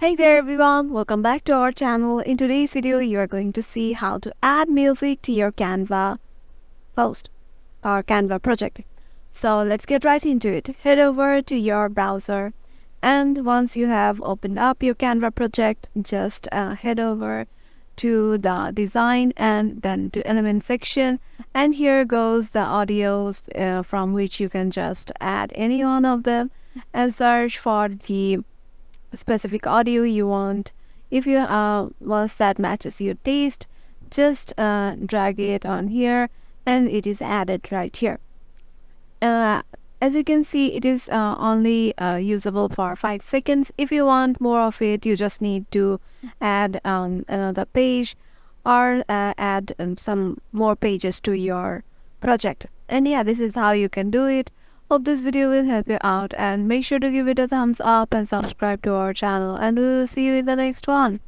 Hey there everyone, welcome back to our channel. In today's video, you are going to see how to add music to your Canva post or Canva project. So let's get right into it. Head over to your browser, and once you have opened up your Canva project, just head over to the design and then to element section, and here goes the audios from which you can just add any one of them and search for the specific audio you want. If you once that matches your taste, just drag it on here and it is added right here. As you can see, it is only usable for 5 seconds. If you want more of it, you just need to add another page or add some more pages to your project. And yeah, this is how you can do it. Hope this video will help you out, and make sure to give it a thumbs up and subscribe to our channel, and we will see you in the next one.